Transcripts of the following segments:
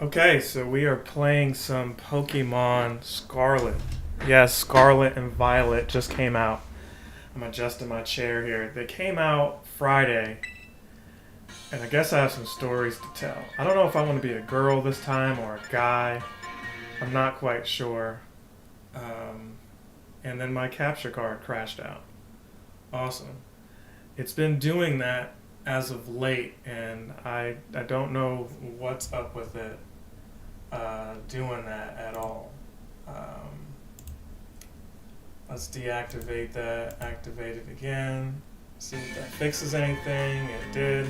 Okay, so we are playing some Pokemon Scarlet. Yes, Scarlet and Violet just came out. I'm adjusting my chair here. They came out Friday, and I guess I have some stories to tell. I don't know if I want to be a girl this time or a guy. I'm not quite sure. Um, and then my capture card crashed out. Awesome. It's been doing that as of late, and I don't know what's up with it doing that at all. Um, let's deactivate that, activate it again, see if that fixes anything. It did.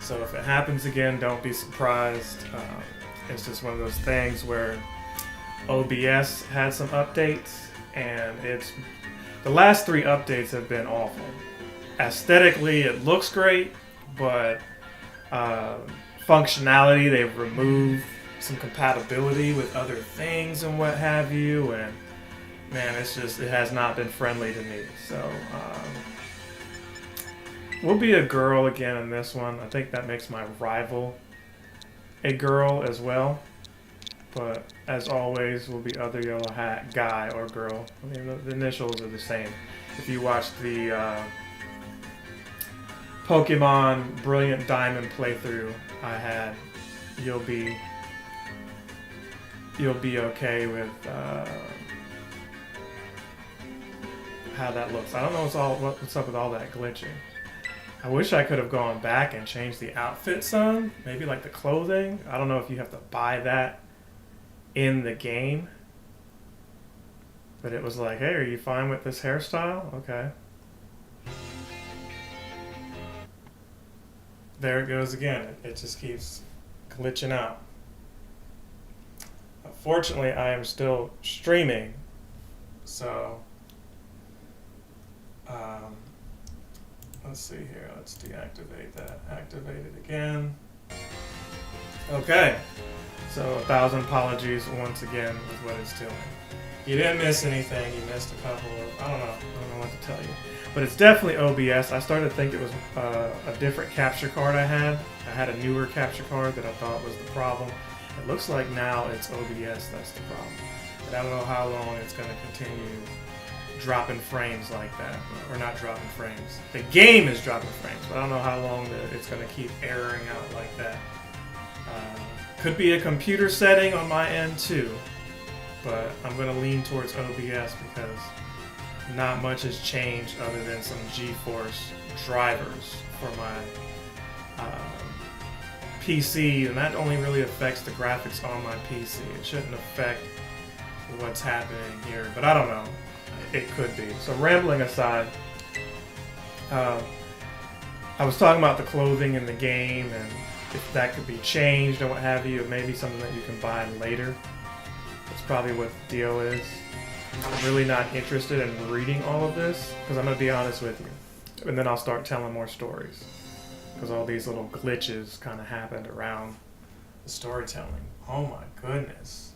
So if it happens again, don't be surprised. It's just one of those things where OBS had some updates, and the last three updates have been awful. Aesthetically, it looks great, but functionality, they've removed some compatibility with other things and what have you, and man, it has not been friendly to me. So we'll be a girl again in this one. I think that makes my rival a girl as well. But as always, we'll be other yellow hat guy or girl. I mean, the initials are the same. If you watch the Pokemon Brilliant Diamond playthrough I had, you'll be okay with how that looks. I don't know what's up with all that glitching. I wish I could have gone back and changed the outfit some, maybe like the clothing. I don't know if you have to buy that in the game, but it was like, hey, are you fine with this hairstyle? Okay. There it goes again. It just keeps glitching out. Fortunately, I am still streaming, so let's see here. Let's deactivate that. Activate it again. Okay, so 1,000 apologies once again with what it's doing. You didn't miss anything. You missed a couple of, I don't know what to tell you. But it's definitely OBS. I started to think it was a different capture card I had. I had a newer capture card that I thought was the problem. It looks like now it's OBS that's the problem. But I don't know how long it's going to continue dropping frames like that. Or not dropping frames. The game is dropping frames, but I don't know how long it's going to keep erroring out like that. Could be a computer setting on my end too. But I'm going to lean towards OBS because not much has changed other than some GeForce drivers for my PC, and that only really affects the graphics on my PC. It shouldn't affect what's happening here, but I don't know. It could be. So rambling aside, I was talking about the clothing in the game and if that could be changed or what have you. It may be something that you can buy later. That's probably what the deal is. I'm really not interested in reading all of this because I'm going to be honest with you. And then I'll start telling more stories. Because all these little glitches kind of happened around the storytelling. Oh my goodness.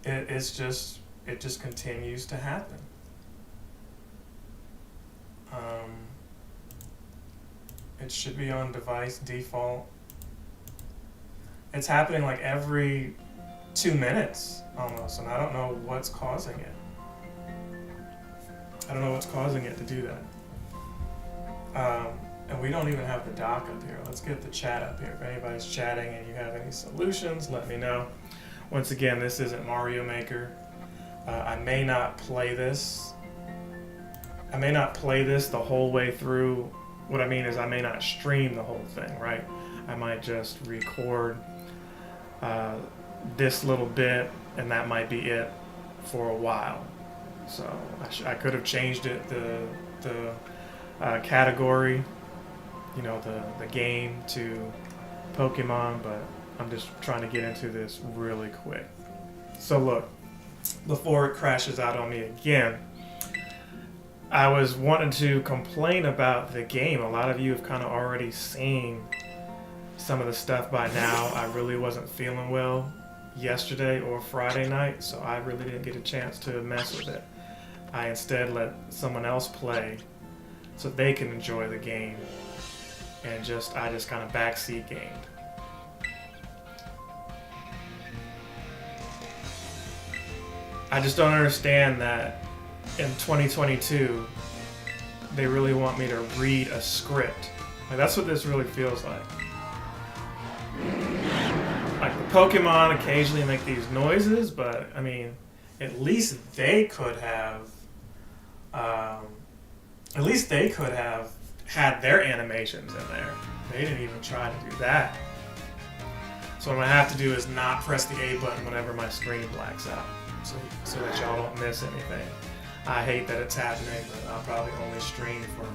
It just continues to happen. It should be on device default. It's happening like every 2 minutes almost, and I don't know what's causing it. I don't know what's causing it to do that. And we don't even have the dock up here. Let's get the chat up here. If anybody's chatting and you have any solutions, let me know. Once again, this isn't Mario Maker. I may not play this. I may not play this the whole way through. What I mean is I may not stream the whole thing, right? I might just record this little bit, and that might be it for a while. So I could have changed it, the category, you know, the game to Pokemon, but I'm just trying to get into this really quick. So look, before it crashes out on me again, I was wanting to complain about the game. A lot of you have kind of already seen some of the stuff by now. I really wasn't feeling well yesterday or Friday night, so I really didn't get a chance to mess with it. I instead let someone else play so they can enjoy the game, and I just kind of backseat gamed. I just don't understand that in 2022 they really want me to read a script. Like, that's what this really feels like. Like, the Pokemon occasionally make these noises, but I mean, at least they could have had their animations in there. They didn't even try to do that. So what I'm gonna have to do is not press the A button whenever my screen blacks out, so that y'all don't miss anything. I hate that it's happening, but I'll probably only stream for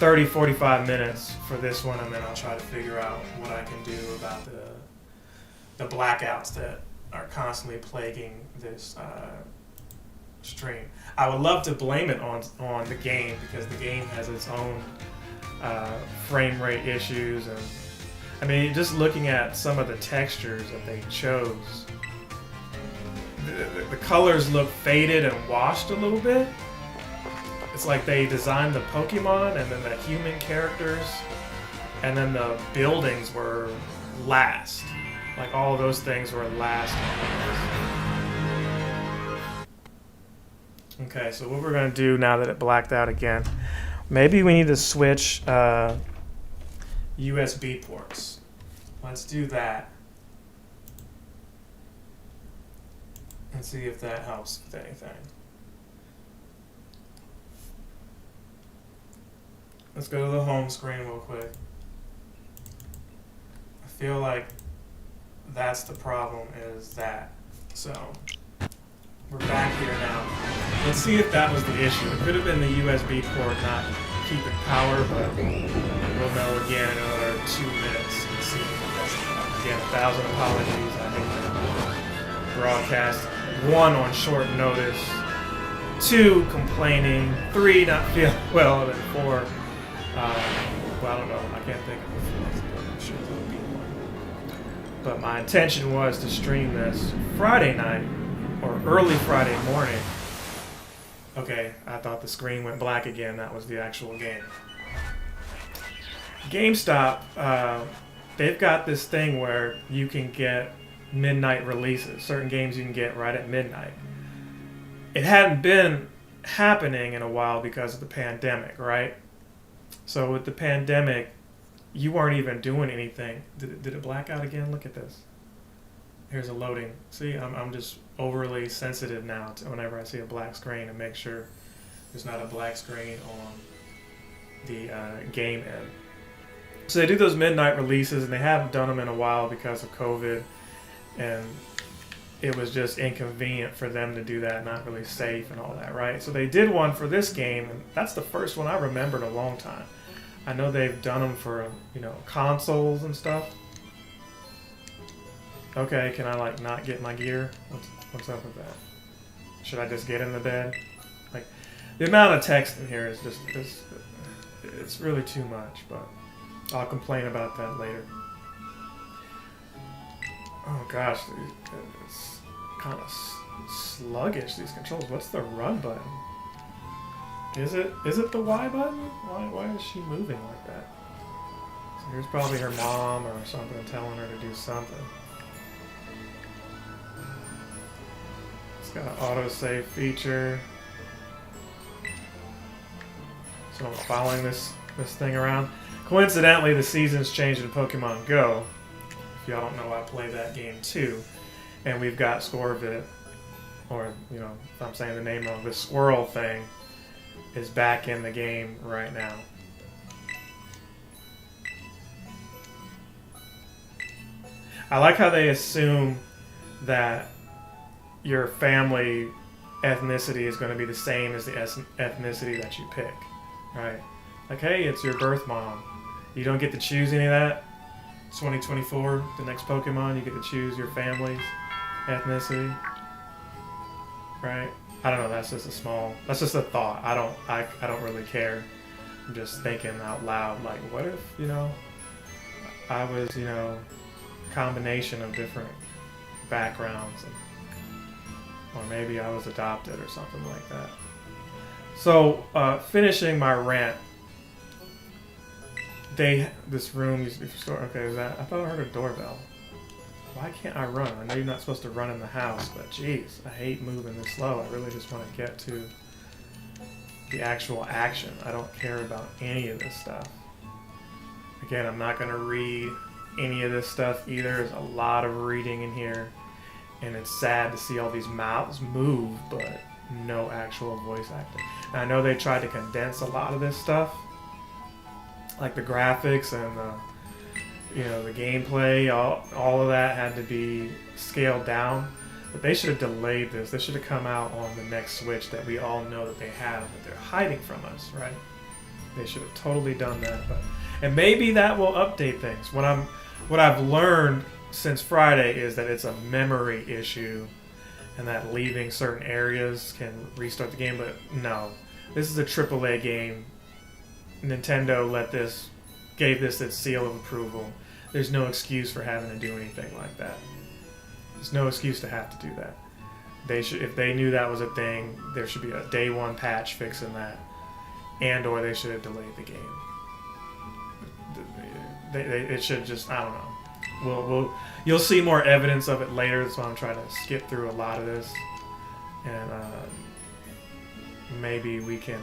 30-45 minutes for this one, and then I'll try to figure out what I can do about the blackouts that are constantly plaguing this stream. I would love to blame it on the game, because the game has its own frame rate issues, and I mean, just looking at some of the textures that they chose, the colors look faded and washed a little bit. It's like they designed the Pokemon and then the human characters, and then the buildings were last. Like, all of those things were last. Okay, so what we're going to do now that it blacked out again, maybe we need to switch USB ports. Let's do that. And see if that helps with anything. Let's go to the home screen real quick. I feel like that's the problem, is that. So, we're back here now. Let's see if that was the issue. It could have been the USB port not keeping power, but we'll know again in another 2 minutes and see if that's the problem. Again, 1,000 apologies. I hate that. Broadcast. 1, on short notice. 2, complaining. 3, not feeling well. And 4, well, I don't know. I can't think of the 4th, but I'm sure there'll be one. But my intention was to stream this Friday night, or early Friday morning. Okay, I thought the screen went black again. That was the actual game. GameStop, they've got this thing where you can get midnight releases. Certain games you can get right at midnight. It hadn't been happening in a while because of the pandemic, right? So with the pandemic, you weren't even doing anything. Did it black out again? Look at this. Here's a loading. See, I'm just overly sensitive now to whenever I see a black screen, and make sure there's not a black screen on the game end. So they do those midnight releases, and they haven't done them in a while because of COVID, and it was just inconvenient for them to do that, not really safe and all that, right? So they did one for this game, and that's the first one I remember in a long time. I know they've done them for, consoles and stuff. Okay, can I not get my gear? What's up with that? Should I just get in the bed? Like, the amount of text in here is just, it's really too much, but I'll complain about that later. Oh gosh, it's kind of sluggish, these controls. What's the run button? Is it the Y button? Why is she moving like that? So here's probably her mom or something telling her to do something. It's got an autosave feature. So I'm following this thing around. Coincidentally, the season's changed in Pokemon Go. If y'all don't know, I play that game too. And we've got Scorvit, or, if I'm saying the name wrong, the squirrel thing is back in the game right now. I like how they assume that your family ethnicity is going to be the same as the ethnicity that you pick, right? Like, hey, it's your birth mom. You don't get to choose any of that. 2024, the next Pokemon, you get to choose your family's ethnicity, right? I don't know. That's just a thought. I don't really care. I'm just thinking out loud. Like, what if I was combination of different backgrounds, or maybe I was adopted or something like that. So finishing my rant. This room used to be for store. Okay, I thought I heard a doorbell. Why can't I run? I know you're not supposed to run in the house, but jeez, I hate moving this slow. I really just want to get to the actual action. I don't care about any of this stuff. Again, I'm not going to read any of this stuff either. There's a lot of reading in here, and it's sad to see all these mouths move, but no actual voice acting. And I know they tried to condense a lot of this stuff, like the graphics and the gameplay. All of that had to be scaled down, but they should have delayed this. This should have come out on the next Switch that we all know that they have, that they're hiding from us, right? They should have totally done that, and maybe that will update things. What I've learned since Friday is that it's a memory issue, and that leaving certain areas can restart the game. But no, this is a AAA game. Nintendo gave this its seal of approval. There's no excuse for having to do anything like that. There's no excuse to have to do that. If they knew that was a thing, there should be a day one patch fixing that, or they should have delayed the game. It should just, I don't know. You'll see more evidence of it later. That's why I'm trying to skip through a lot of this, and maybe we can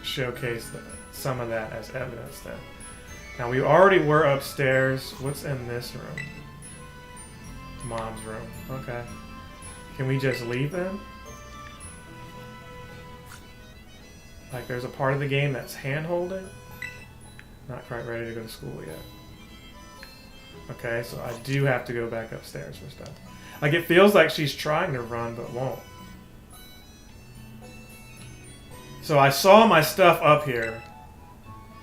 showcase some of that as evidence then. Now, we already were upstairs. What's in this room? Mom's room. Okay. Can we just leave then? Like, there's a part of the game that's hand-holding? Not quite ready to go to school yet. Okay, so I do have to go back upstairs for stuff. Like, it feels like she's trying to run, but won't. So I saw my stuff up here.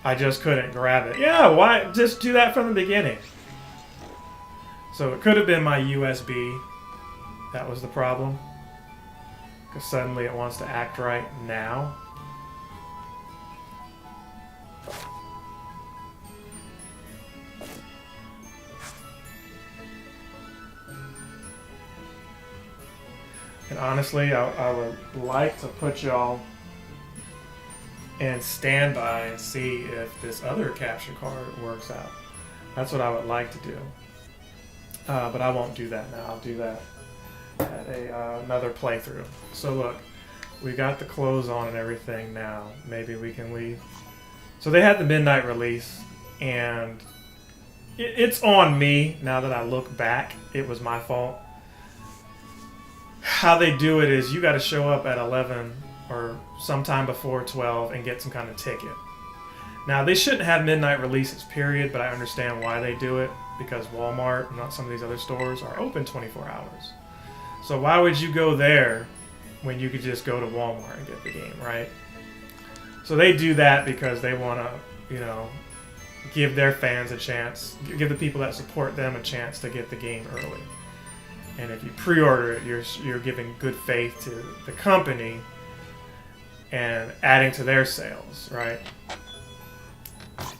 I just couldn't grab it. Yeah, why? Just do that from the beginning. So it could have been my USB. That was the problem. Because suddenly it wants to act right now. And honestly, I would like to put y'all in standby and see if this other capture card works out. That's what I would like to do. But I won't do that now. I'll do that at another playthrough. So look, we got the clothes on and everything now. Maybe we can leave. So they had the midnight release, and it's on me now that I look back. It was my fault. How they do it is you got to show up at 11 or sometime before 12 and get some kind of ticket. Now, they shouldn't have midnight releases, period, but I understand why they do it, because Walmart and not some of these other stores are open 24 hours. So why would you go there when you could just go to Walmart and get the game, right? So they do that because they want to, give their fans a chance, give the people that support them a chance to get the game early. And if you pre-order it, you're giving good faith to the company and adding to their sales, right?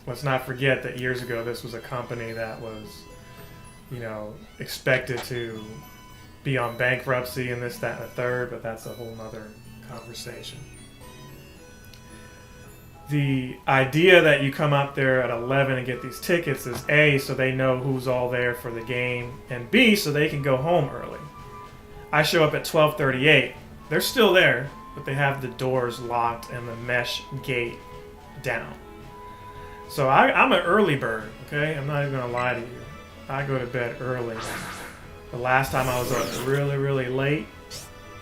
Let's not forget that years ago this was a company that was, expected to be on bankruptcy and this, that, and the third, but that's a whole nother conversation. The idea that you come up there at 11 and get these tickets is A, so they know who's all there for the game, and B, so they can go home early. I show up at 12:38. They're still there, but they have the doors locked and the mesh gate down. So I'm an early bird, okay? I'm not even going to lie to you. I go to bed early. The last time I was up really, really late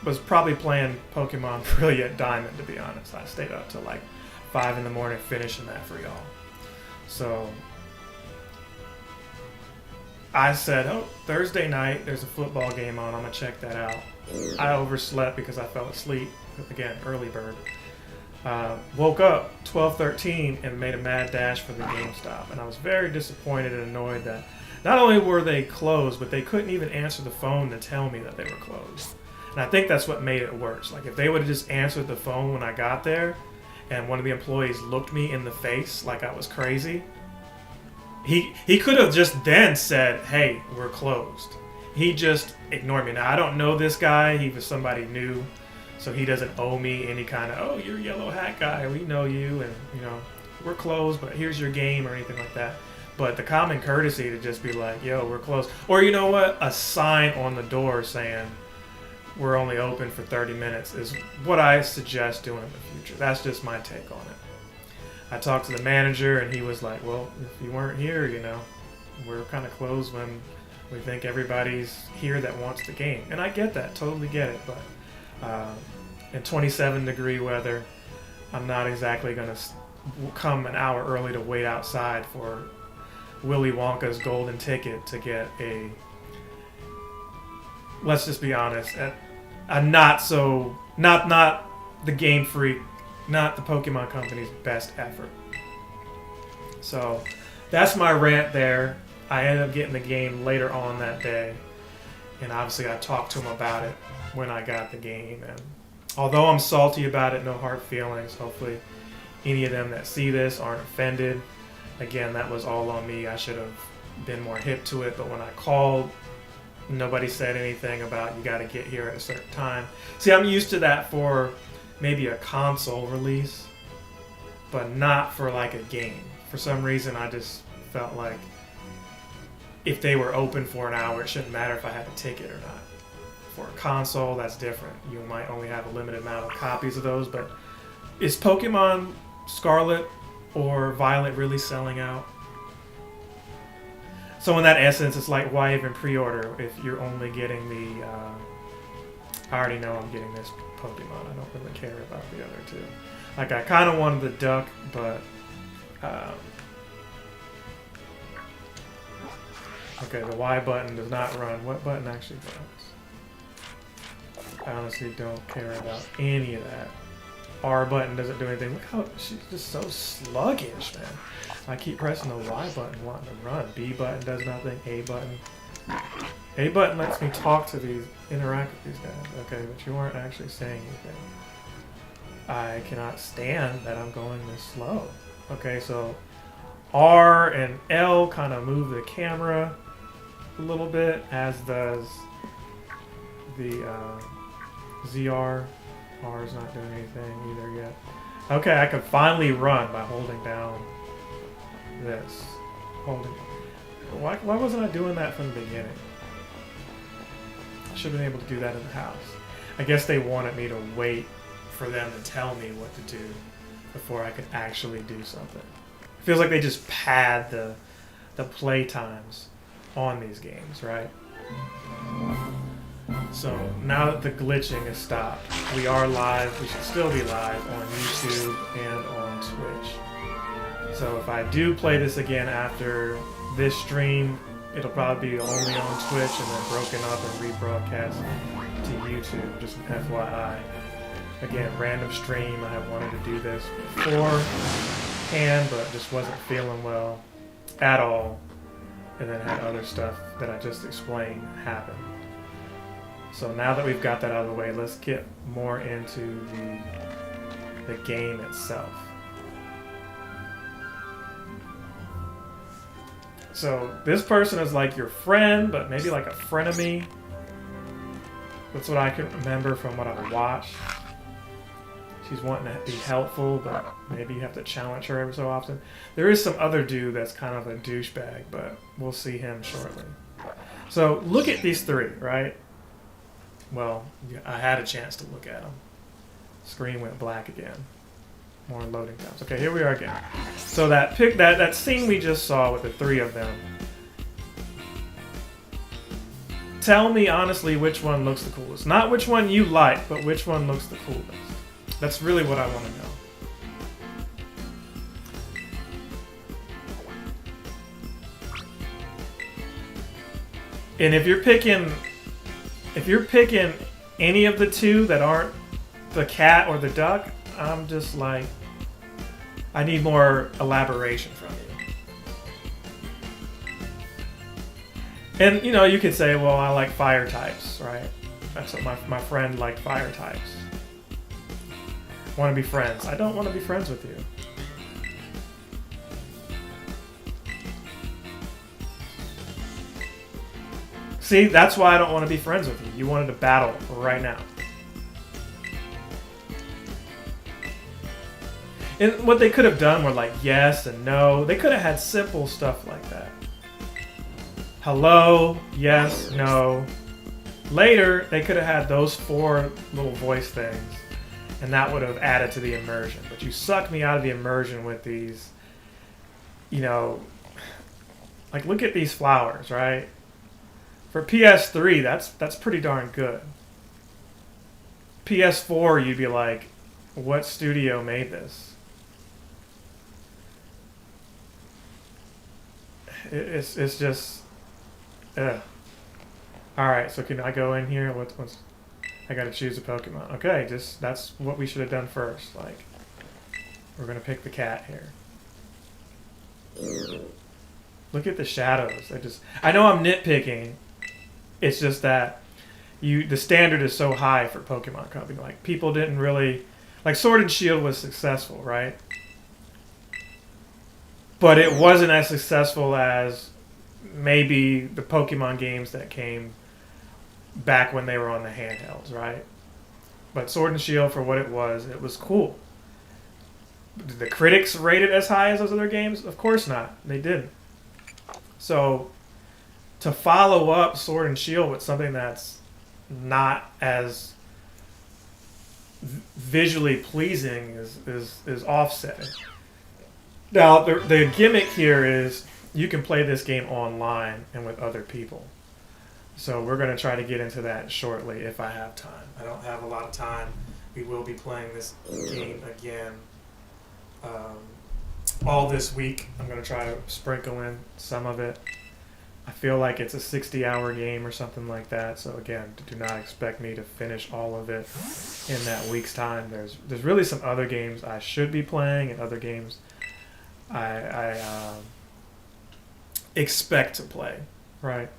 was probably playing Pokemon Brilliant Diamond, to be honest. I stayed up till like 5 in the morning finishing that for y'all. So I said, Thursday night, there's a football game on. I'm going to check that out. I overslept because I fell asleep. Again, early bird. Woke up 12:13 and made a mad dash for the GameStop. And I was very disappointed and annoyed that not only were they closed, but they couldn't even answer the phone to tell me that they were closed. And I think that's what made it worse. Like, if they would have just answered the phone when I got there, and one of the employees looked me in the face like I was crazy, he could have just then said, hey, we're closed. He just ignored me. Now, I don't know this guy. He was somebody new, so he doesn't owe me any kind of, you're a yellow hat guy, we know you, and, we're closed, but here's your game, or anything like that. But the common courtesy to just be like, yo, we're closed. Or you know what? A sign on the door saying we're only open for 30 minutes is what I suggest doing in the future. That's just my take on it. I talked to the manager and he was like, well, if you weren't here, you know, we're kind of closed when we think everybody's here that wants the game. And I get that, totally get it. But in 27-degree weather, I'm not exactly going to come an hour early to wait outside for Willy Wonka's golden ticket to get a, let's just be honest, a not the Game Freak, not the Pokemon Company's best effort. So that's my rant there. I ended up getting the game later on that day, and obviously I talked to him about it when I got the game. And although I'm salty about it, no hard feelings. Hopefully any of them that see this aren't offended. Again, that was all on me. I should have been more hip to it, but when I called, nobody said anything about you got to get here at a certain time. See, I'm used to that for maybe a console release, but not for like a game. For some reason, I just felt like if they were open for an hour, it shouldn't matter if I had a ticket or not. For a console, that's different. You might only have a limited amount of copies of those, but is Pokemon Scarlet or Violet really selling out? So in that essence, it's like, why even pre-order if you're only getting the... I already know I'm getting this Pokemon. I don't really care about the other two. Like, I kind of wanted the duck, but... okay, the Y button does not run. What button actually runs? I honestly don't care about any of that. R button doesn't do anything. Look how she's just so sluggish, man. I keep pressing the Y button wanting to run. B button does nothing. A button. A button lets me talk to these, interact with these guys. Okay, but you aren't actually saying anything. I cannot stand that I'm going this slow. Okay, so R and L kind of move the camera a little bit, as does the ZR. R is not doing anything either yet. Okay, I could finally run by holding down this. Why wasn't I doing that from the beginning? I should have been able to do that in the house. I guess they wanted me to wait for them to tell me what to do before I could actually do something. It feels like they just pad the play times on these games, right? So now that the glitching is stopped, we are live. We should still be live on YouTube and on Twitch. So if I do play this again after this stream, it'll probably be only on Twitch and then broken up and rebroadcast to YouTube, just an FYI. Again, random stream. I have wanted to do this beforehand, but just wasn't feeling well at all. And then had other stuff that I just explained happen. So now that we've got that out of the way, let's get more into the game itself. So this person is like your friend, but maybe like a frenemy. That's what I can remember from what I watched. She's wanting to be helpful, but maybe you have to challenge her every so often. There is some other dude that's kind of a douchebag, but we'll see him shortly. So look at these three, right? Well, I had a chance to look at them. Screen went black again. More loading times. Okay, here we are again. So that scene we just saw with the three of them. Tell me honestly which one looks the coolest. Not which one you like, but which one looks the coolest. That's really what I want to know. And if you're picking any of the two that aren't the cat or the duck, I'm just like, I need more elaboration from you. And you know, you could say, well, I like fire types, right? That's what my friend liked, fire types. Want to be friends. I don't want to be friends with you. See, that's why I don't want to be friends with you. You wanted to battle right now. And what they could have done were like yes and no. They could have had simple stuff like that. Hello, yes, no. Later, they could have had those 4 little voice things, and that would have added to the immersion. But you sucked me out of the immersion with these, you know, like look at these flowers, right? For PS3, that's pretty darn good. PS4, you'd be like, what studio made this? It's just, ugh. All right, so can I go in here? What's I got to choose a Pokemon. Okay, just that's what we should have done first. Like, we're gonna pick the cat here. Look at the shadows. I know I'm nitpicking. It's just that the standard is so high for Pokemon Company. Like, people didn't really like Sword and Shield was successful, right? But it wasn't as successful as maybe the Pokemon games that came back when they were on the handhelds, right? But Sword and Shield, for what it was cool. Did the critics rate it as high as those other games? Of course not. They didn't. So, to follow up Sword and Shield with something that's not as visually pleasing is offsetting. Now, the gimmick here is you can play this game online and with other people. So we're going to try to get into that shortly if I have time. I don't have a lot of time. We will be playing this game again all this week. I'm going to try to sprinkle in some of it. I feel like it's a 60-hour game or something like that. So again, do not expect me to finish all of it in that week's time. There's really some other games I should be playing and other games I expect to play, right?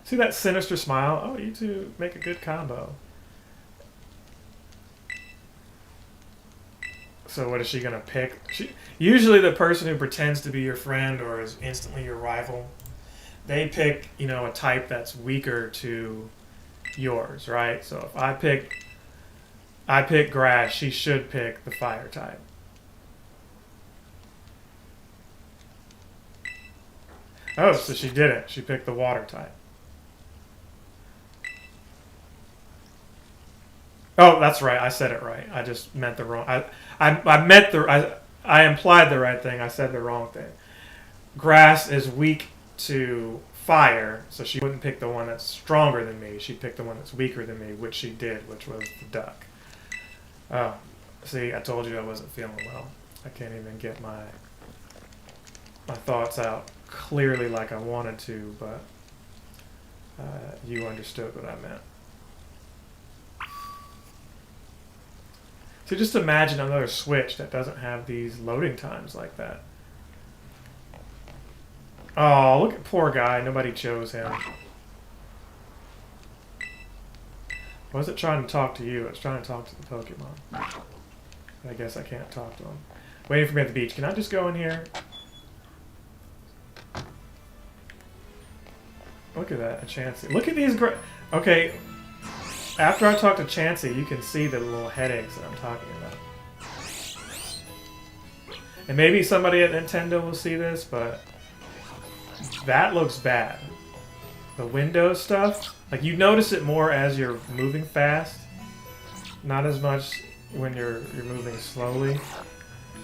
See that sinister smile? Oh, you two make a good combo. So what is she gonna pick? Usually the person who pretends to be your friend or is instantly your rival, they pick, a type that's weaker to yours, right? So if I pick grass, she should pick the fire type. Oh, so she didn't. She picked the water type. Oh, that's right. I said it right. I just meant the wrong. I implied the right thing. I said the wrong thing. Grass is weak to fire, so she wouldn't pick the one that's stronger than me. She picked the one that's weaker than me, which she did, which was the duck. Oh, see, I told you I wasn't feeling well. I can't even get my thoughts out clearly like I wanted to, but you understood what I meant. So just imagine another Switch that doesn't have these loading times like that. Oh, look at poor guy. Nobody chose him. Was it trying to talk to you? It's trying to talk to the Pokemon. I guess I can't talk to him. Waiting for me at the beach. Can I just go in here? Look at that, a Chansey. Look at these okay, after I talk to Chansey, you can see the little headaches that I'm talking about. And maybe somebody at Nintendo will see this, but that looks bad. The Windows stuff, like you notice it more as you're moving fast, not as much when you're moving slowly.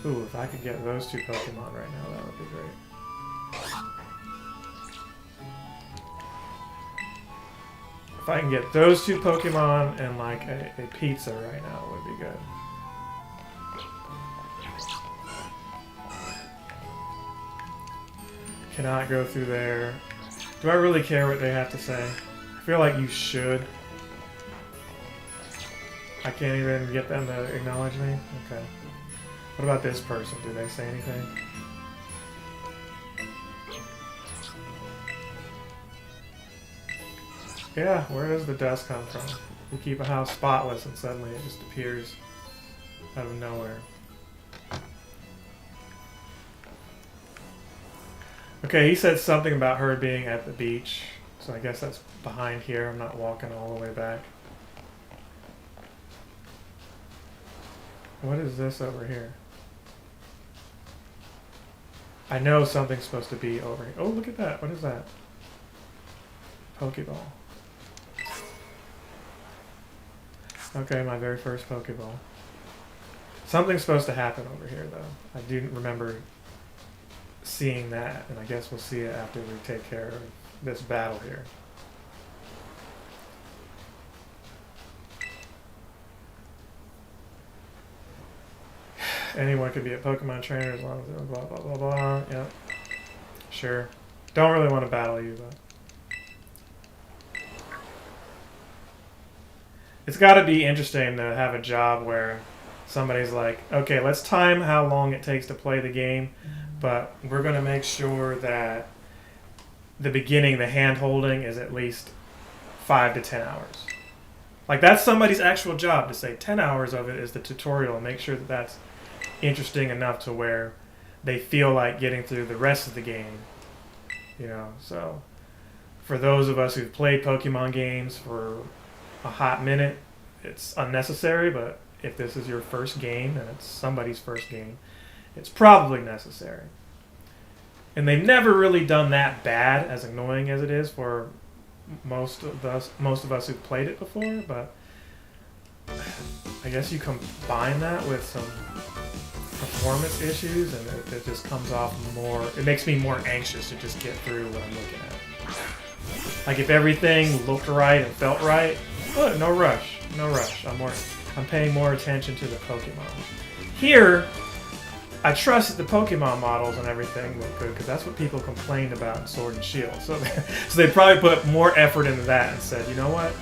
Ooh, if I could get those two Pokemon right now, that would be great. If I can get those two Pokemon and like a pizza right now, it would be good. Cannot go through there. Do I really care what they have to say? I feel like you should. I can't even get them to acknowledge me? Okay. What about this person? Do they say anything? Yeah, where does the dust come from? You keep a house spotless and suddenly it just appears out of nowhere. Okay, he said something about her being at the beach, so I guess that's behind here. I'm not walking all the way back. What is this over here? I know something's supposed to be over here. Oh, look at that. What is that? Pokeball. Okay, my very first Pokeball. Something's supposed to happen over here, though. I do remember seeing that, and I guess we'll see it after we take care of this battle here. Anyone could be a Pokemon trainer as long as they're blah, blah, blah, blah. Yep. Sure. Don't really want to battle you, but... It's got to be interesting to have a job where somebody's like, okay, let's time how long it takes to play the game, but we're going to make sure that the beginning, the hand-holding, is at least 5 to 10 hours. Like, that's somebody's actual job, to say 10 hours of it is the tutorial and make sure that that's interesting enough to where they feel like getting through the rest of the game. You know, so for those of us who've played Pokemon games for a hot minute, it's unnecessary, but if this is your first game and it's somebody's first game, it's probably necessary. And they've never really done that bad, as annoying as it is for most of us who've played it before, but I guess you combine that with some performance issues and it just comes off more, it makes me more anxious to just get through what I'm looking at. Like if everything looked right and felt right, look, no rush. I'm paying more attention to the Pokemon. Here, I trust that the Pokemon models and everything look good because that's what people complained about in Sword and Shield. So they probably put more effort into that and said, you know what,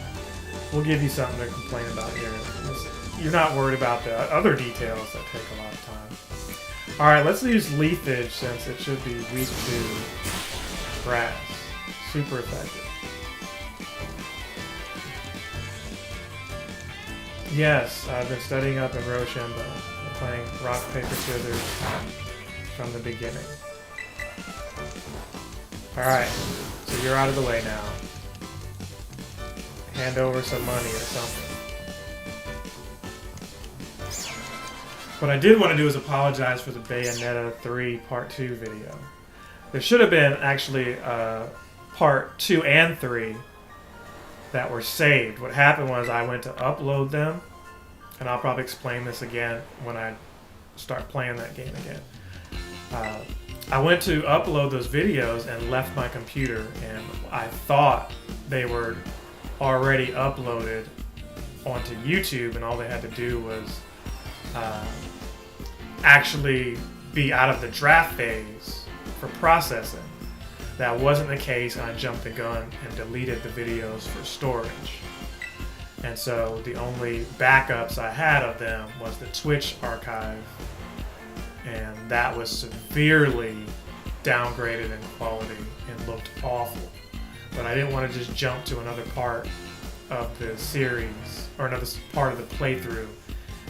we'll give you something to complain about here. You're not worried about the other details that take a lot of time. All right, let's use Leafage since it should be weak to grass. Super effective. Yes, I've been studying up in Rochambeau, playing rock, paper, scissors from the beginning. Alright, so you're out of the way now. Hand over some money or something. What I did want to do is apologize for the Bayonetta 3 Part 2 video. There should have been actually Part 2 and 3 that were saved. What happened was I went to upload them, and I'll probably explain this again when I start playing that game again. I went to upload those videos and left my computer, and I thought they were already uploaded onto YouTube, and all they had to do was actually be out of the draft phase for processing. That wasn't the case, and I jumped the gun and deleted the videos for storage. And so the only backups I had of them was the Twitch archive, and that was severely downgraded in quality and looked awful. But I didn't want to just jump to another part of the series, or another part of the playthrough,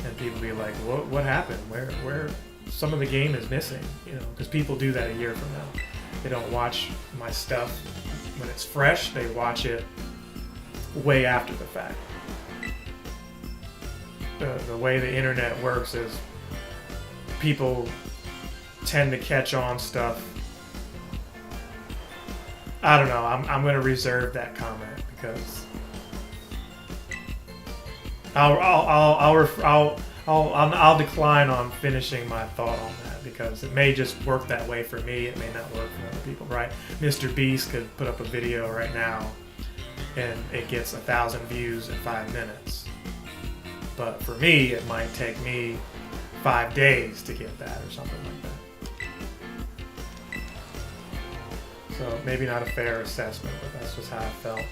and people be like, what happened? Where some of the game is missing, you know, because people do that a year from now. They don't watch my stuff when it's fresh, they watch it way after the fact. The way the internet works is people tend to catch on stuff. I don't know, I'm going to reserve that comment because I'll decline on finishing my thought on that because it may just work that way for me. It may not work for other people, right? Mr. Beast could put up a video right now and it gets 1,000 views in 5 minutes. But for me, it might take me 5 days to get that or something like that. So maybe not a fair assessment, but that's just how I felt.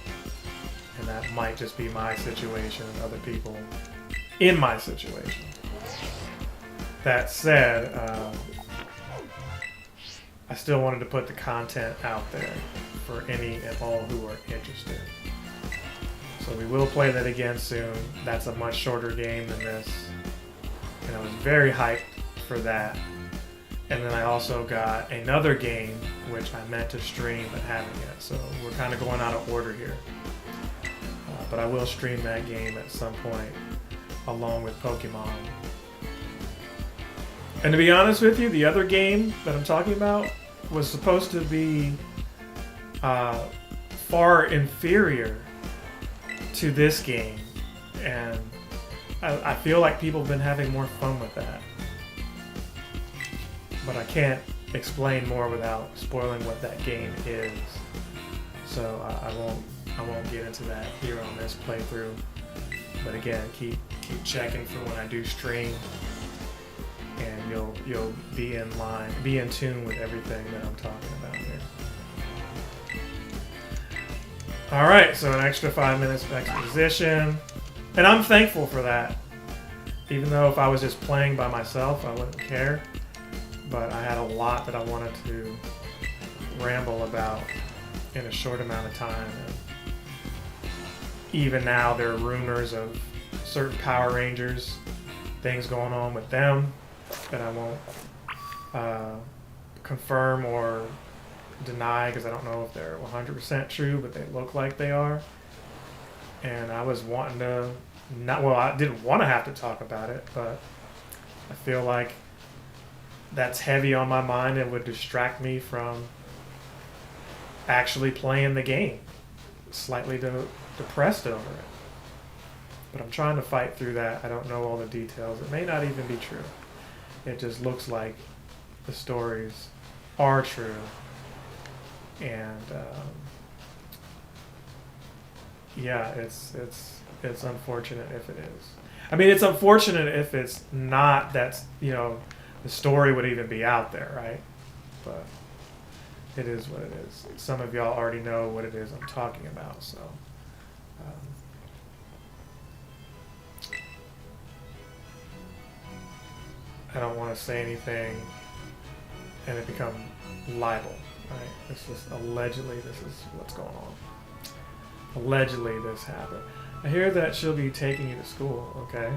And that might just be my situation and other people in my situation. That said, I still wanted to put the content out there for any and all who are interested. So we will play that again soon. That's a much shorter game than this. And I was very hyped for that. And then I also got another game which I meant to stream but haven't yet. So we're kind of going out of order here. But I will stream that game at some point along with Pokemon And to be honest with you, the other game that I'm talking about was supposed to be far inferior to this game, and I feel like people have been having more fun with that. But I can't explain more without spoiling what that game is, so I won't get into that here on this playthrough. But again, keep checking for when I do stream, and you'll be in tune with everything that I'm talking about here. All right, so an extra 5 minutes of exposition, and I'm thankful for that. Even though if I was just playing by myself, I wouldn't care. But I had a lot that I wanted to ramble about in a short amount of time. And even now, there are rumors of certain Power Rangers, things going on with them that I won't confirm or deny because I don't know if they're 100% true, but they look like they are. And I was wanting to I didn't want to have to talk about it, but I feel like that's heavy on my mind and would distract me from actually playing the game. Slightly depressed over it. But I'm trying to fight through that. I don't know all the details. It may not even be true. It just looks like the stories are true. And yeah, it's unfortunate if it is. I mean, it's unfortunate if it's not. That's, you know, the story would even be out there, right? But it is what it is. Some of y'all already know what it is I'm talking about, so. I don't want to say anything and it become libel, right? This is allegedly, this is what's going on. Allegedly this happened. I hear that she'll be taking you to school, okay?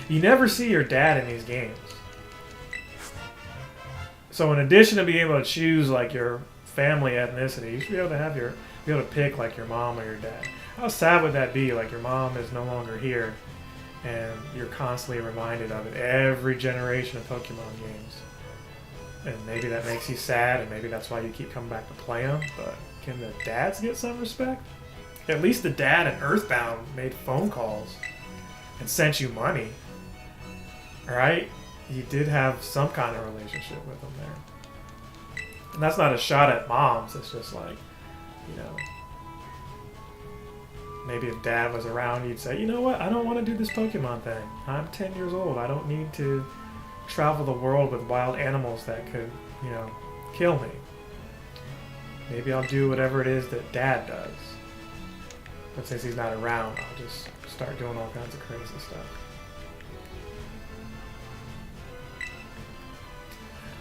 You never see your dad in these games. So in addition to being able to choose like your family ethnicity, you should be able to be able to pick like your mom or your dad. How sad would that be? Like your mom is no longer here, and you're constantly reminded of it every generation of Pokemon games. And maybe that makes you sad, and maybe that's why you keep coming back to play them. But can the dads get some respect? At least the dad in Earthbound made phone calls and sent you money. Alright? He did have some kind of relationship with them there. And that's not a shot at moms, it's just like, you know, maybe if dad was around, you'd say, you know what, I don't want to do this Pokemon thing. I'm 10 years old. I don't need to travel the world with wild animals that could, you know, kill me. Maybe I'll do whatever it is that dad does. But since he's not around, I'll just start doing all kinds of crazy stuff.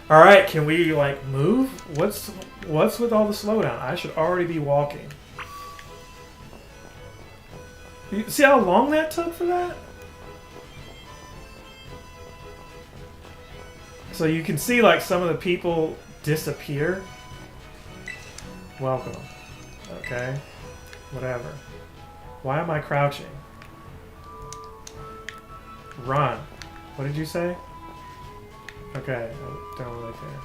All right, can we like move? What's with all the slowdown? I should already be walking. You see how long that took for that? So you can see like some of the people disappear. Welcome. Okay. Whatever. Why am I crouching? Run. What did you say? Okay, I don't really care.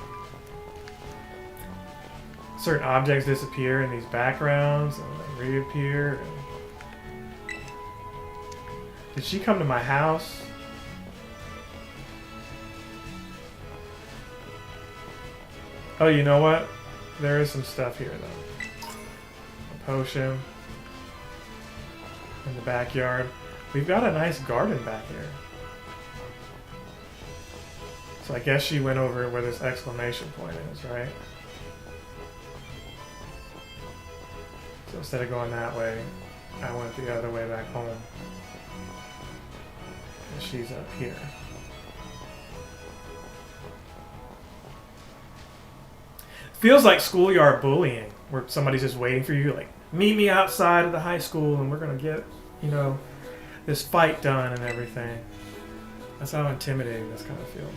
Certain objects disappear in these backgrounds and then reappear. Did she come to my house? Oh, you know what? There is some stuff here though. A potion in the backyard. We've got a nice garden back here. So I guess she went over where this exclamation point is, right? So instead of going that way, I went the other way back home. And she's up here. Feels like schoolyard bullying, where somebody's just waiting for you, like, meet me outside of the high school and we're gonna get, you know, this fight done and everything. That's how intimidating this kind of feels.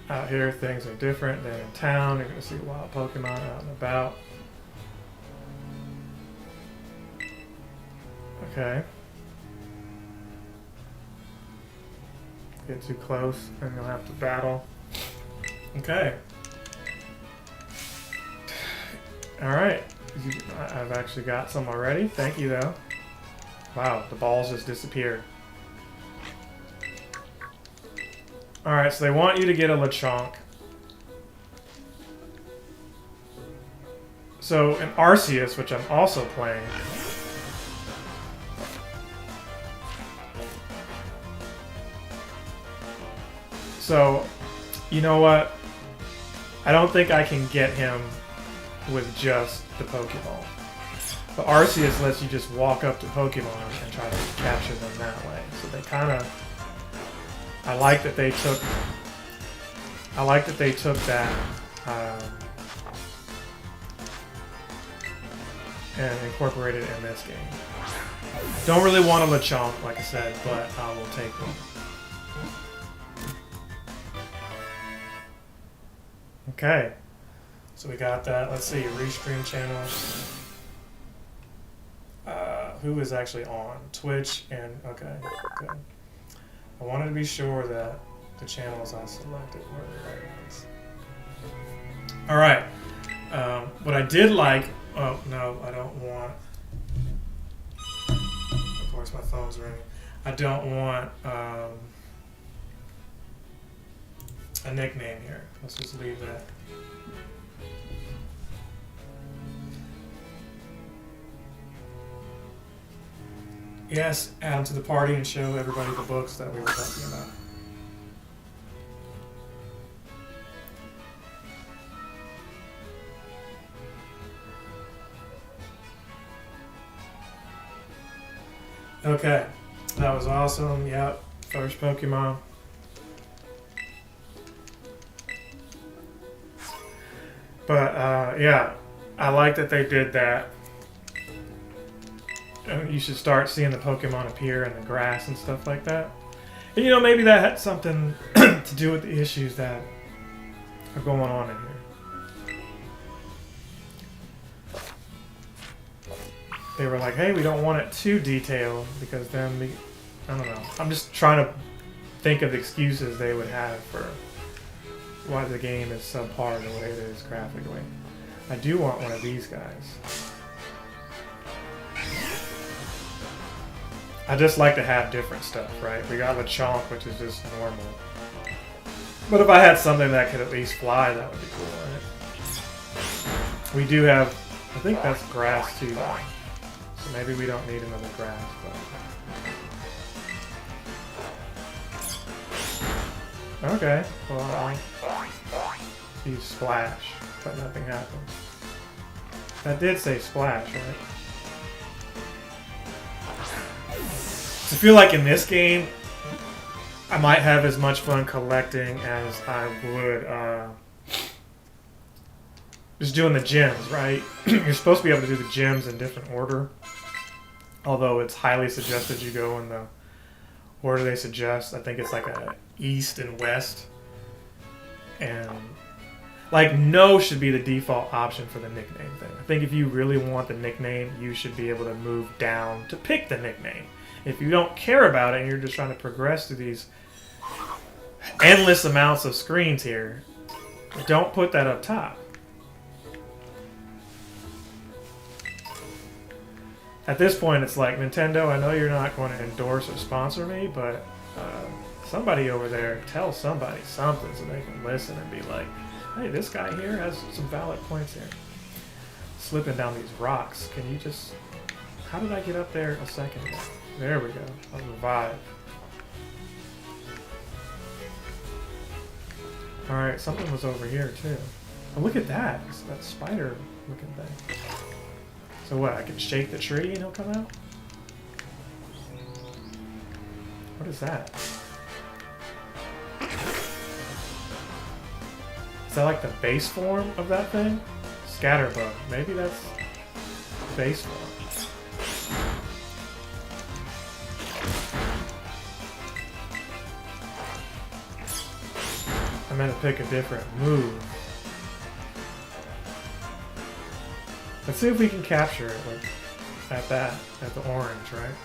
Out here, things are different than in town. You're going to see wild Pokemon out and about. Okay. Get too close, and you'll have to battle. Okay. Alright. I've actually got some already. Thank you, though. Wow, the balls just disappeared. Alright, so they want you to get a Lechonk. So, an Arceus, which I'm also playing. So, you know what? I don't think I can get him with just the Pokeball. But Arceus lets you just walk up to Pokemon and try to capture them that way. So they kind of... I like that they took that and incorporated it in this game. Don't really want a Lechonk, like I said, but I will take one. Okay, so we got that. Let's see, restream channels. Who is actually on? Twitch and, okay, good. I wanted to be sure that the channels I selected were the right ones. Alright, what I did like, oh no, I don't want, of course my phone's ringing. I don't want a nickname here. Let's just leave that. Yes, add them to the party and show everybody the books that we were talking about. Okay, that was awesome. Yep, first Pokemon. But yeah, I like that they did that. You should start seeing the Pokemon appear in the grass and stuff like that. And you know, maybe that had something to do with the issues that are going on in here. They were like, hey, we don't want it too detailed because then we, I don't know. I'm just trying to think of excuses they would have for why the game is subpar the way it is graphically. I do want one of these guys. I just like to have different stuff, right? We got Lechonk, which is just normal. But if I had something that could at least fly, that would be cool, right? We do have, I think that's grass too, though. So maybe we don't need another grass, but... Okay, well, I'll use Splash, but nothing happens. That did say Splash, right? I feel like in this game, I might have as much fun collecting as I would just doing the gyms, right? You're supposed to be able to do the gyms in different order, although it's highly suggested you go in the order they suggest. I think it's like a east and west, and like no should be the default option for the nickname thing. I think if you really want the nickname, you should be able to move down to pick the nickname. If you don't care about it and you're just trying to progress through these endless amounts of screens here, don't put that up top. At this point, it's like, Nintendo, I know you're not going to endorse or sponsor me, but somebody over there tell somebody something so they can listen and be like, hey, this guy here has some valid points here. Slipping down these rocks. Can you just... How did I get up there a second ago? There we go. I'll revive. Alright, something was over here too. Oh, look at that. It's that spider looking thing. So what, I can shake the tree and he'll come out? What is that? Is that like the base form of that thing? Scatterbug. Maybe that's the base form. I'm gonna pick a different move. Let's see if we can capture it at the orange, right?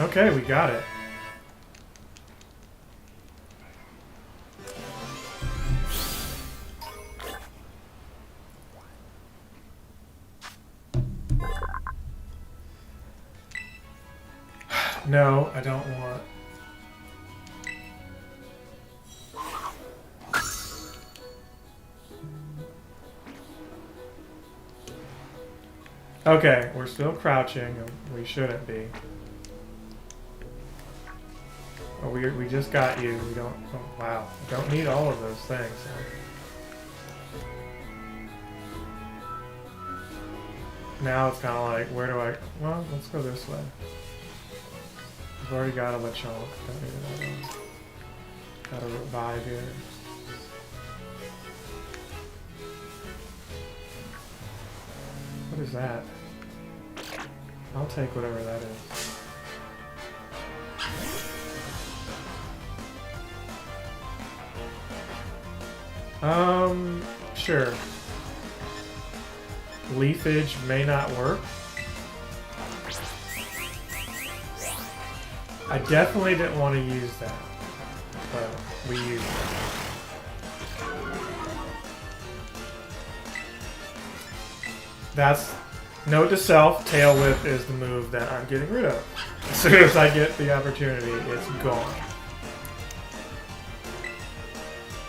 Okay, we got it. No, I don't want. Okay, we're still crouching, and we shouldn't be. Oh, we just got you. We don't. Oh, wow, don't need all of those things. Huh? Now it's kind of like, where do I? Well, let's go this way. We've already got a Lechonk. Don't need another one. Got a revive here. What is that? I'll take whatever that is. Sure. Leafage may not work. I definitely didn't want to use that, but we used it. That's note to self, tail whip is the move that I'm getting rid of. As soon as I get the opportunity, it's gone.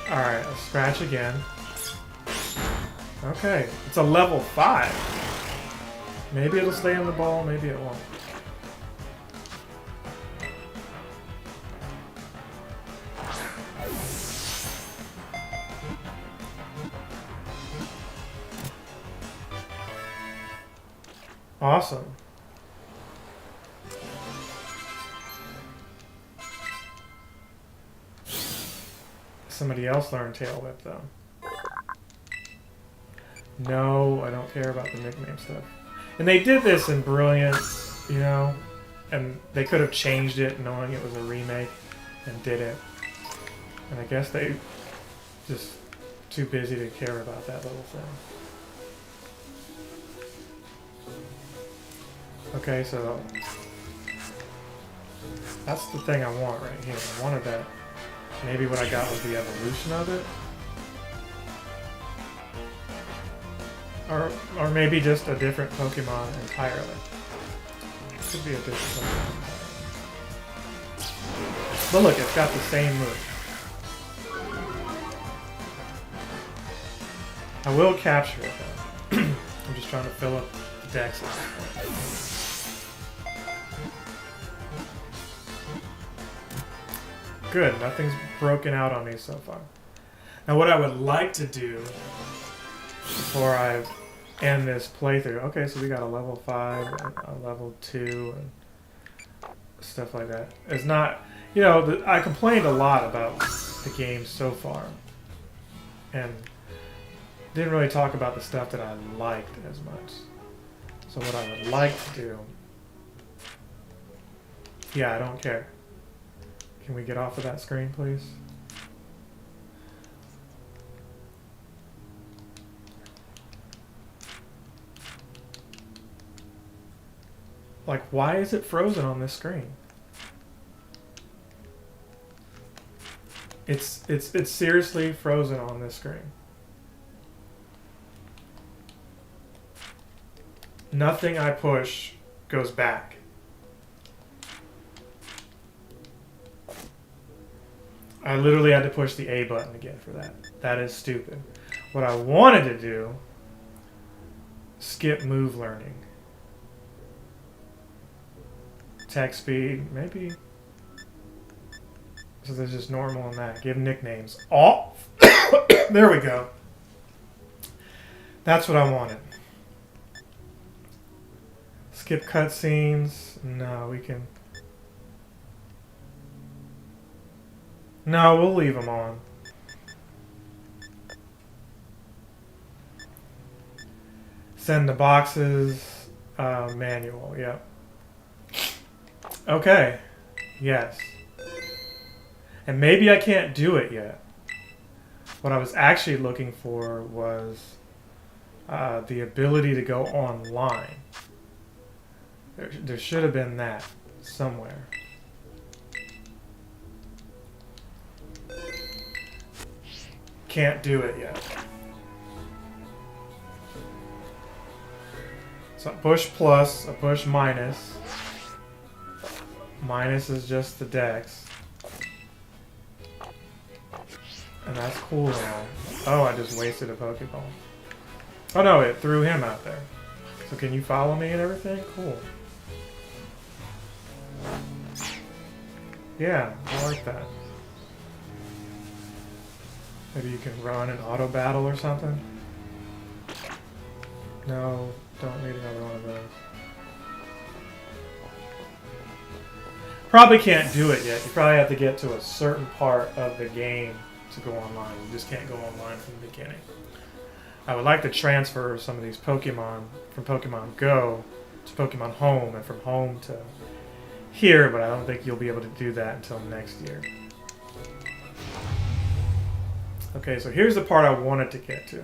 Alright, let's scratch again. Okay, it's a level 5. Maybe it'll stay in the ball, maybe it won't. Awesome. Somebody else learned Tail Whip, though. No, I don't care about the nickname stuff. And they did this in Brilliant, you know, and they could have changed it knowing it was a remake and did it. And I guess they just too busy to care about that little thing. Okay, so that's the thing I want right here. I wanted that. Maybe what I got was the evolution of it. Or maybe just a different Pokemon entirely. Could be a different Pokemon entirely. But look, it's got the same move. I will capture it though. I'm just trying to fill up the decks at this point. Good, nothing's broken out on me so far. Now what I would like to do before I end this playthrough, okay, so we got a level 5, a level 2, and stuff like that. It's not, you know, I complained a lot about the game so far, and didn't really talk about the stuff that I liked as much. So what I would like to do, yeah, I don't care. Can we get off of that screen, please? Like, why is it frozen on this screen? It's seriously frozen on this screen. Nothing I push goes back. I literally had to push the A button again for that. That is stupid. What I wanted to do, skip move learning. Attack speed, maybe. So there's just normal on that. Give nicknames. Oh! There we go. That's what I wanted. Skip cutscenes. No, we can... No, we'll leave them on. Send the boxes. Manual, yep. Okay. Yes. And maybe I can't do it yet. What I was actually looking for was the ability to go online. There should have been that somewhere. Can't do it yet. So push plus, a push minus. Minus is just the dex. And that's cool now. Oh, I just wasted a Pokeball. Oh no, it threw him out there. So can you follow me and everything? Cool. Yeah, I like that. Maybe you can run an auto battle or something? No, don't need another one of those. Probably can't do it yet. You probably have to get to a certain part of the game to go online. You just can't go online from the beginning. I would like to transfer some of these Pokemon from Pokemon Go to Pokemon Home and from Home to here, but I don't think you'll be able to do that until next year. Okay, so here's the part I wanted to get to.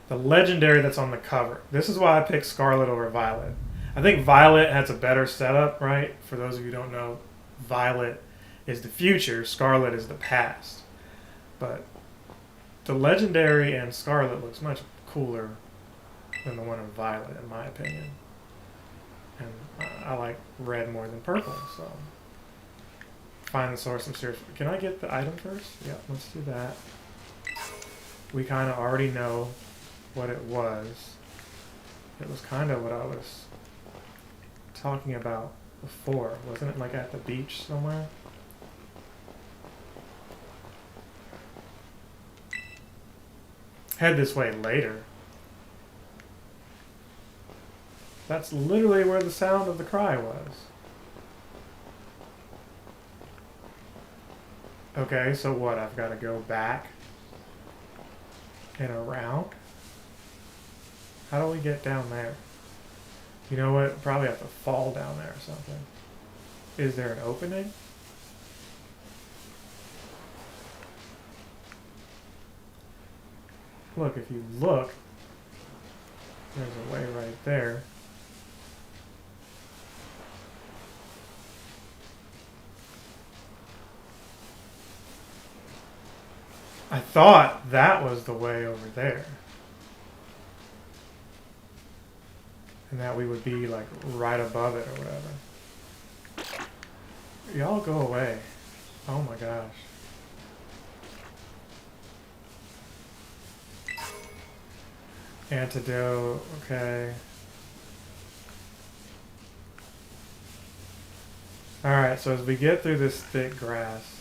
The legendary that's on the cover. This is why I picked Scarlet over Violet. I think Violet has a better setup, right? For those of you who don't know, Violet is the future, Scarlet is the past. But the legendary in Scarlet looks much cooler than the one in Violet, in my opinion. And I like red more than purple, so... Find the source of serious... Can I get the item first? Yeah, let's do that. We kind of already know what it was. It was kind of what I was talking about before. Wasn't it like at the beach somewhere? Head this way later. That's literally where the sound of the cry was. Okay, so what? I've got to go back and around? How do we get down there? You know what? Probably have to fall down there or something. Is there an opening? Look, if you look, there's a way right there. I thought that was the way over there. And that we would be like right above it or whatever. Y'all go away. Oh my gosh. Antidote, okay. Alright, so as we get through this thick grass,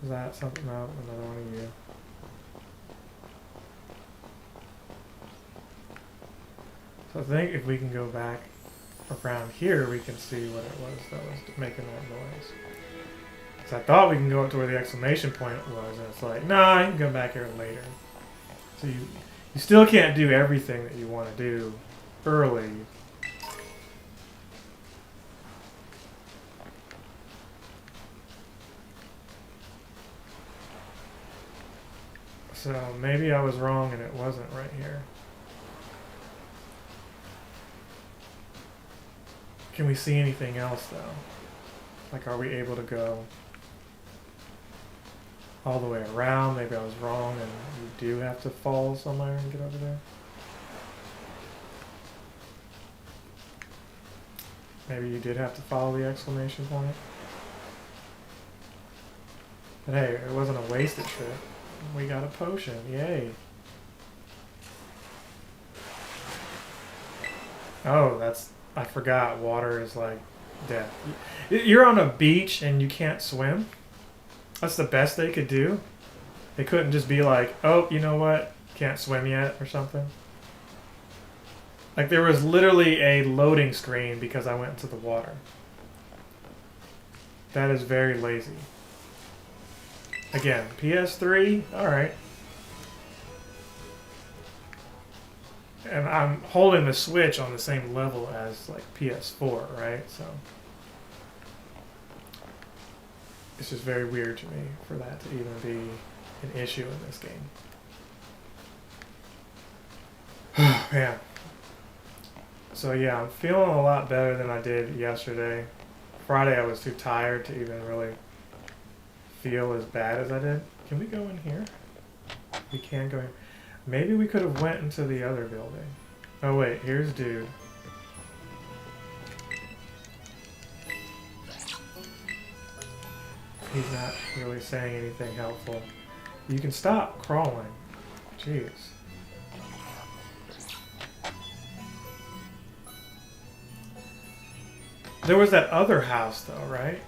is that something? No, another one of you. So I think if we can go back around here, we can see what it was that was making that noise. So I thought we can go up to where the exclamation point was, and it's like, nah, you can come back here later. So you still can't do everything that you want to do early. So maybe I was wrong and it wasn't right here. Can we see anything else though? Like, are we able to go all the way around? Maybe I was wrong and you do have to fall somewhere and get over there. Maybe you did have to follow the exclamation point. But hey, it wasn't a wasted trip. We got a potion, yay. Oh, I forgot water is like death. You're on a beach and you can't swim? That's the best they could do? They couldn't just be like, oh, you know what? Can't swim yet or something? Like there was literally a loading screen because I went into the water. That is very lazy. Again, PS3, alright. and I'm holding the Switch on the same level as like PS4, right? So it's just very weird to me for that to even be an issue in this game. Man. So yeah, I'm feeling a lot better than I did yesterday. Friday I was too tired to even really feel as bad as I did. Can we go in here? We can go in. Maybe we could have went into the other building. Oh wait, here's dude. He's not really saying anything helpful. You can stop crawling. Jeez. There was that other house though, right?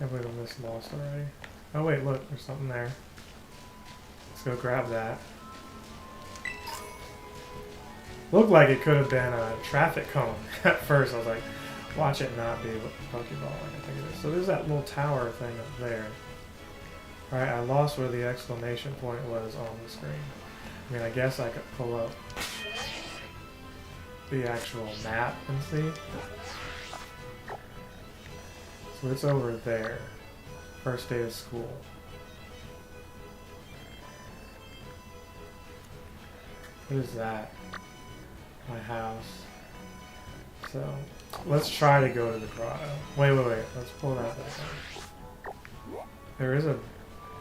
I believe I'm this lost already. Oh wait, look, there's something there. Let's go grab that. Looked like it could have been a traffic cone at first. I was like, watch it not be Pokeball like I think it is. So there's that little tower thing up there. Alright, I lost where the exclamation point was on the screen. I mean, I guess I could pull up the actual map and see. So it's over there. First day of school. What is that? My house. So, let's try to go to the grotto. Wait. Let's pull that back up. There is a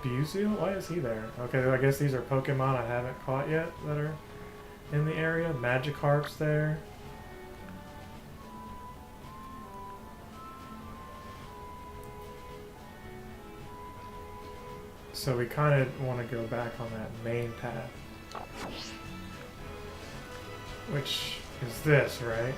Buziel? Why is he there? Okay, I guess these are Pokemon I haven't caught yet that are in the area. Magikarp's there. So we kind of want to go back on that main path. Which is this, right?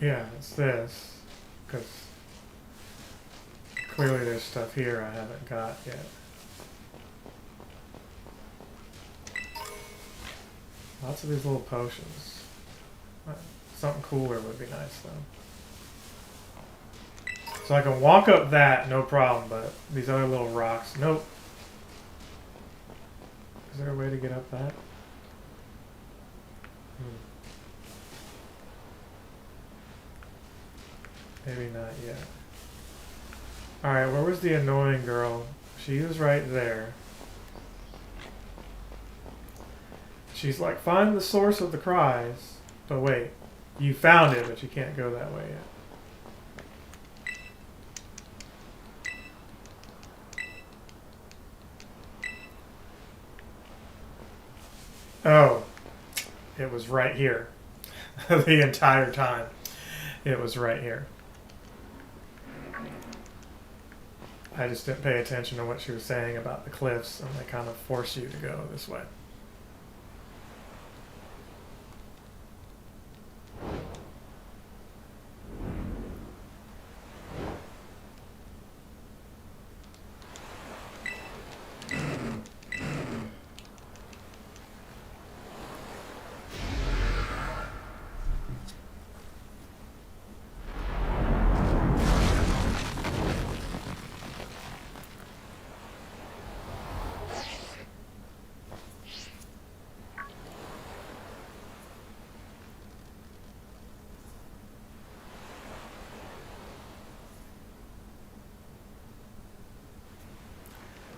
Yeah, it's this. Because clearly there's stuff here I haven't got yet. Lots of these little potions. Something cooler would be nice though. So I can walk up that, no problem, but these other little rocks, nope. Is there a way to get up that? Maybe not yet. Alright, where was the annoying girl? She was right there. She's like, find the source of the cries. But wait, you found it, but you can't go that way yet. Oh, it was right here. The entire time. It was right here. I just didn't pay attention to what she was saying about the cliffs, and they kind of force you to go this way.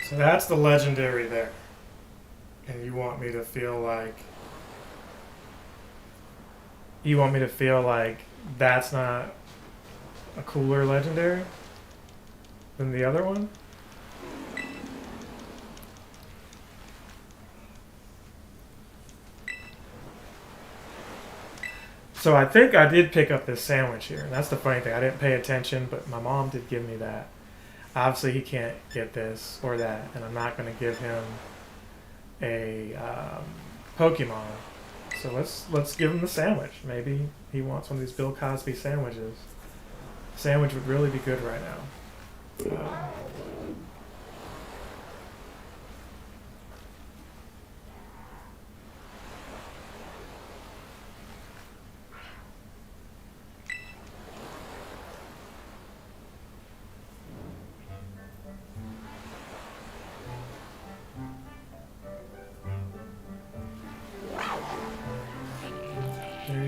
So that's the legendary there. And you want me to feel like... You want me to feel like that's not a cooler legendary than the other one? So I think I did pick up this sandwich here. And that's the funny thing. I didn't pay attention, but my mom did give me that. Obviously, he can't get this or that, and I'm not going to give him a Pokemon. So let's give him the sandwich. Maybe he wants one of these Bill Cosby sandwiches. Sandwich would really be good right now.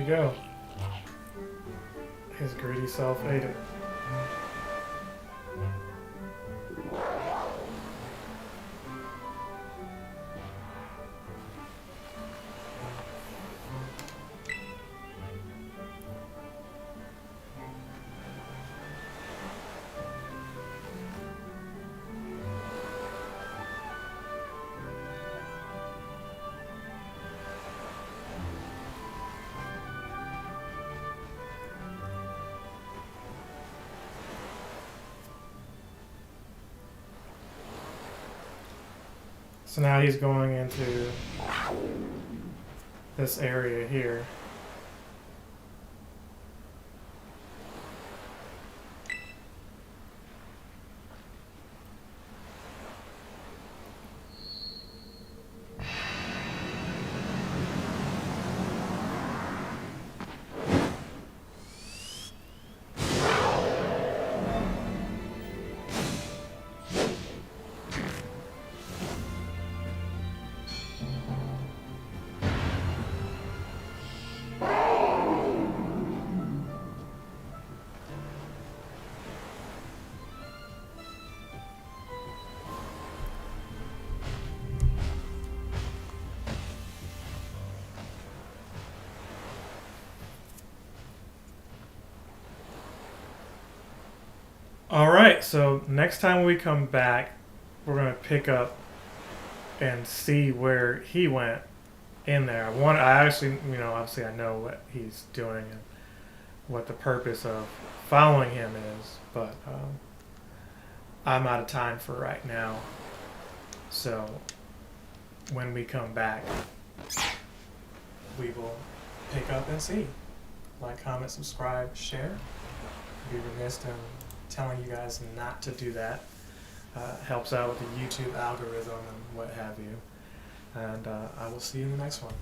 you go. His greedy self ate it. So now he's going into this area here. Alright, so next time we come back, we're going to pick up and see where he went in there. I actually, obviously I know what he's doing and what the purpose of following him is, but I'm out of time for right now. So when we come back, we will pick up and see. Like, comment, subscribe, share. Be remiss in telling you guys not to do that. Helps out with the YouTube algorithm and what have you. And I will see you in the next one.